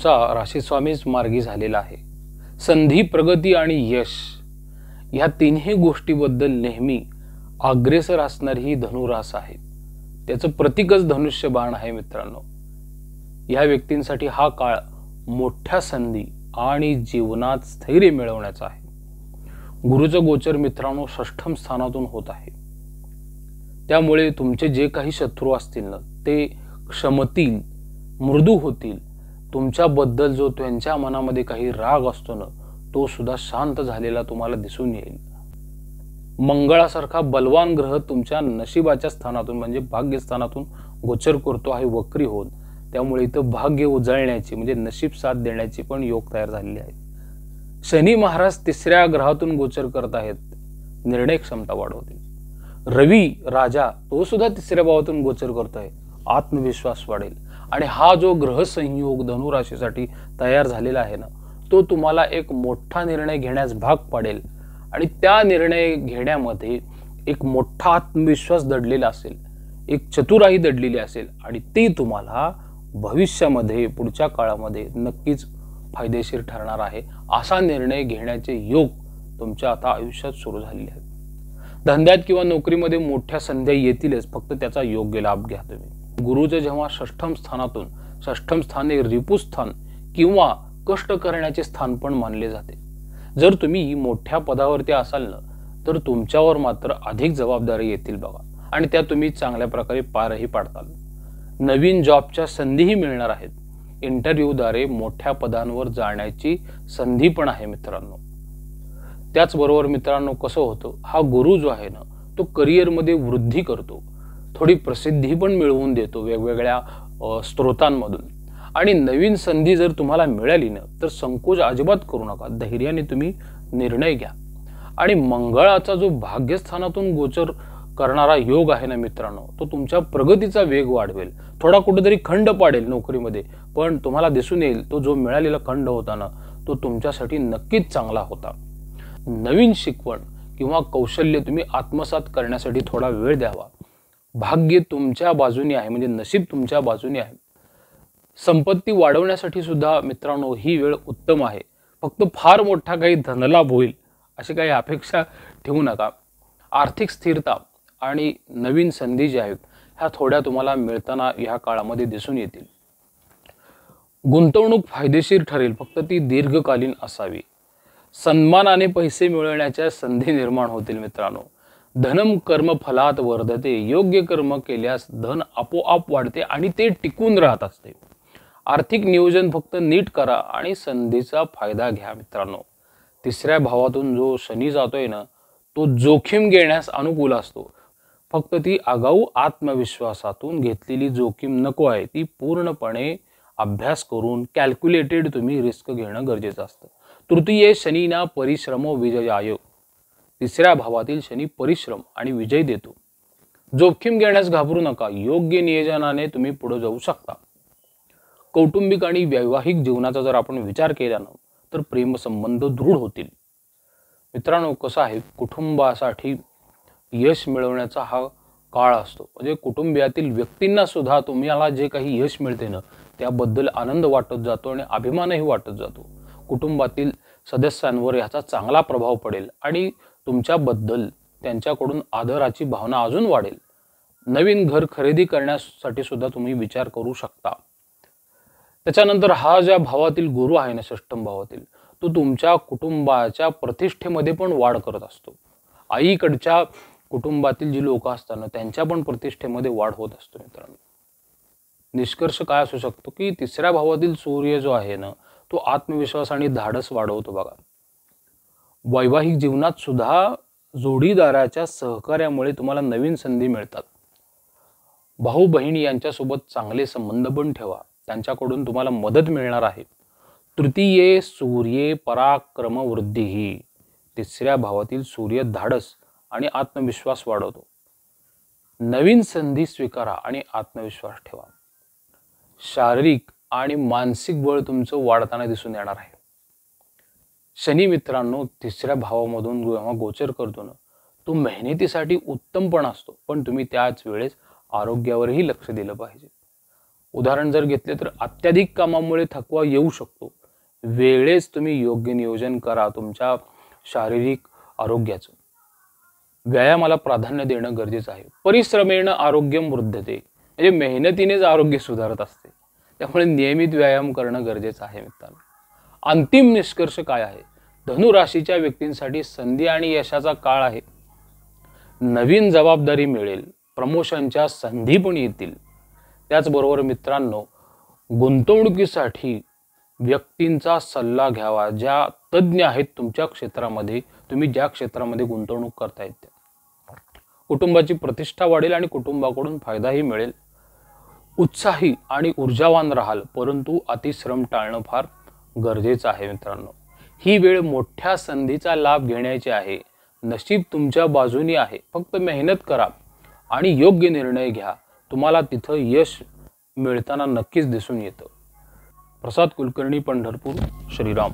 तुमचा राशीस्वामीच मार्गी झालेला आहे। संधी, प्रगती आणि यश या तिन्ही गोष्टीबद्दल नेहमी अग्रेसर असणारी ही धनुरास आहे। त्याचं प्रतीकच धनुष्य बाण आहे मित्रांनो। या व्यक्तींसाठी हा काळ मोठ्या संधी आणि जीवनात स्थैर्य मिळवण्याचा आहे। गुरुचं गोचर मित्रांनो षष्ठम स्थानातून होत आहे, त्यामुळे तुमचे जे काही शत्रू असतील ना ते क्षमतील, मृदू होतील। तुमच्याबद्दल जो त्यांच्या मनामध्ये काही राग असतो ना तो सुद्धा शांत झालेला तुम्हाला दिसून येईल। मंगळासारखा बलवान ग्रह तुमच्या नशिबाच्या स्थानातून म्हणजे भाग्यस्थानातून गोचर करतो आहे वक्री होऊन, त्यामुळे इथं भाग्य उजळण्याची म्हणजे नशीब साथ देण्याची पण योग तयार झालेली आहे। शनी महाराज तिसऱ्या ग्रहातून गोचर करत आहेत, निर्णय क्षमता वाढवतील। रवी राजा तो सुद्धा तिसऱ्या भावातून गोचर करतोय, आत्मविश्वास वाढेल। आणि हा जो ग्रह संयोग धनुराशीसाठी तयार झालेला आहे ना तो तुम्हाला एक मोठा निर्णय घेण्यास भाग पाडेल आणि त्या निर्णय घेण्यामध्ये एक मोठा आत्मविश्वास दडलेला असेल, एक चतुराई दडलेली असेल आणि ती तुम्हाला भविष्यामध्ये पुढच्या काळामध्ये नक्कीच फायदेशीर ठरणार आहे। असा निर्णय घेण्याचे योग तुमच्या आता आयुष्यात सुरू झालेले आहेत। धंद्यात किंवा नोकरीमध्ये मोठ्या संधी येतीलच, फक्त त्याचा योग्य लाभ घ्या तुम्ही। गुरुचं जेव्हा षष्ठम स्थानातून, षष्ठम स्थान हे रिपुस्थान किंवा कष्ट करण्याचे स्थान पण मानले जाते। जर तुम्ही मोठ्या पदावरती असाल ना तर तुमच्यावर मात्र अधिक जबाबदारी येतील बघा, आणि त्या तुम्ही चांगल्या प्रकारे पारही पाडताल। नवीन जॉबच्या संधीही मिळणार आहेत, इंटरव्ह्यूद्वारे मोठ्या पदांवर जाण्याची संधी पण आहे मित्रांनो। त्याचबरोबर मित्रांनो कसं होतं, हा गुरु जो आहे ना तो करिअरमध्ये वृद्धी करतो, थोडी प्रसिद्धी पण मिळवून देतो वेगवेगळ्या स्त्रोतांमधून। आणि नवीन संधी जर तुम्हाला मिळाली ना तर संकोच अजिबात करू नका, धैर्याने तुम्ही निर्णय घ्या। आणि मंगळाचा जो भाग्यस्थानातून गोचर करणारा योग आहे ना मित्रांनो तो तुमच्या प्रगतीचा वेग वाढवेल, थोडा कुठेतरी खंड पाडेल नोकरीमध्ये, पण तुम्हाला दिसून येईल तो जो मिळालेला खंड होता ना तो तुमच्यासाठी नक्कीच चांगला होता। नवीन शिकवण किंवा कौशल्य तुम्ही आत्मसात करण्यासाठी थोडा वेळ द्यावा। भाग्य तुमच्या बाजूने आहे, म्हणजे नशीब तुमच्या बाजूने आहे। संपत्ती वाढवण्यासाठी सुद्धा मित्रांनो ही वेळ उत्तम आहे, फक्त फार मोठा काही धनलाभ होईल अशी काही अपेक्षा ठेवू नका। आर्थिक स्थिरता आणि नवीन संधी ज्या आहेत ह्या थोड्या तुम्हाला मिळताना ह्या काळामध्ये दिसून येतील। गुंतवणूक फायदेशीर ठरेल, फक्त ती दीर्घकालीन असावी। सन्मानाने पैसे मिळवण्याच्या संधी निर्माण होतील मित्रांनो। धनम कर्म फलात वर्धते, योग्य कर्म केल्यास धन आपोआप वाढते आणि ते टिकून राहत असते। आर्थिक नियोजन फक्त नीट करा आणि संधीचा फायदा घ्या मित्रांनो। तिसऱ्या भावातून जो शनी जातोय ना तो जोखीम घेण्यास अनुकूल असतो, फक्त ती आगाऊ आत्मविश्वासातून घेतलेली जोखीम नको आहे, ती पूर्णपणे अभ्यास करून कॅल्क्युलेटेड तुम्ही रिस्क घेणं गरजेचं असतं। तृतीय शनीना परिश्रमो विजयाय, तिसऱ्या भावातील शनी परिश्रम आणि विजय देतो। जोखीम घेण्यास घाबरू नका, योग्य नियोजनाने तुम्ही पुढे जाऊ शकता। कौटुंबिक आणि वैवाहिक जीवनाचा जर आपण विचार केला ना तर प्रेम संबंध दृढ होतील। मित्रांनो कसं आहे, कुटुंबासाठी यश मिळवण्याचा हा काळ असतो, म्हणजे कुटुंबातील व्यक्तींना सुद्धा तुम्हाला जे काही यश मिळते ना त्याबद्दल आनंद वाटत जातो आणि अभिमानही वाटत जातो। कुटुंबातील सदस्यांवर याचा चांगला प्रभाव पडेल आणि तुमच्याबद्दल त्यांच्याकडून आदराची भावना अजून वाढेल। नवीन घर खरेदी करण्यासाठी सुद्धा तुम्ही विचार करू शकता। त्याच्यानंतर हा ज्या भावातील गुरु आहे ना षष्ठम भावातील तो तुमच्या कुटुंबाच्या प्रतिष्ठेमध्ये पण वाढ करत असतो। आईकडच्या कुटुंबातील जी लोक असतात ना त्यांच्या पण प्रतिष्ठेमध्ये वाढ होत असतो मित्रांनो। निष्कर्ष काय असू शकतो की तिसऱ्या भावातील सूर्य जो आहे ना तो आत्मविश्वास आणि धाडस वाढवतो बघा। वैवाहिक जीवनात सुद्धा जोडीदाराच्या सहकार्यामुळे तुम्हाला नवीन संधी मिळतात। भाऊ बहिणी यांच्यासोबत चांगले संबंध पण ठेवा, त्यांच्याकडून तुम्हाला मदत मिळणार आहे। तृतीय सूर्य पराक्रम वृद्धी, तिसऱ्या भावातील सूर्य धाडस आणि आत्मविश्वास वाढवतो। नवीन संधी स्वीकारा आणि आत्मविश्वास ठेवा। शारीरिक आणि मानसिक बळ तुमचं वाढताना दिसून येणार आहे। शनी मित्रांनो तिसऱ्या भावामधून जेव्हा गोचर करतो ना तो मेहनतीसाठी उत्तम पण असतो, पण तुम्ही त्याच वेळेस आरोग्यावरही लक्ष दिलं पाहिजे। उदाहरण जर घेतले तर अत्याधिक कामामुळे थकवा येऊ शकतो. वेळेस तुम्ही योग्य नियोजन करा तुमच्या शारीरिक आरोग्याचं. व्यायामाला प्राधान्य देणं गरजेचं आहे. परिश्रमेण आरोग्यम वृद्धते, म्हणजे मेहनतीनेच आरोग्य सुधारत असते. त्यामुळे नियमित व्यायाम करणं गरजेचं आहे मित्रांनो. अंतिम निष्कर्ष काय आहे? धनु राशीच्या व्यक्तींसाठी संधी आणि यशाचा काळ आहे. नवीन जबाबदारी मिळेल, प्रमोशनच्या संधी पण येतील. त्याचबरोबर मित्रांनो, गुंतवणुकीसाठी व्यक्तींचा सल्ला घ्यावा, ज्या तज्ज्ञ आहेत तुमच्या क्षेत्रामध्ये, तुम्ही ज्या क्षेत्रामध्ये गुंतवणूक करतायत त्या. कुटुंबाची प्रतिष्ठा वाढेल आणि कुटुंबाकडून फायदाही मिळेल. उत्साही आणि ऊर्जावान राहाल, परंतु अतिश्रम टाळणं फार गरजेचं आहे मित्रांनो. ही वेळ मोठ्या संधीचा लाभ घेण्याची आहे. नशीब तुमच्या बाजूनी आहे. फक्त मेहनत करा आणि योग्य निर्णय घ्या. तुम्हाला तिथं यश मिळताना नक्कीच दिसून येतं. प्रसाद कुलकर्णी, पंढरपूर. श्रीराम.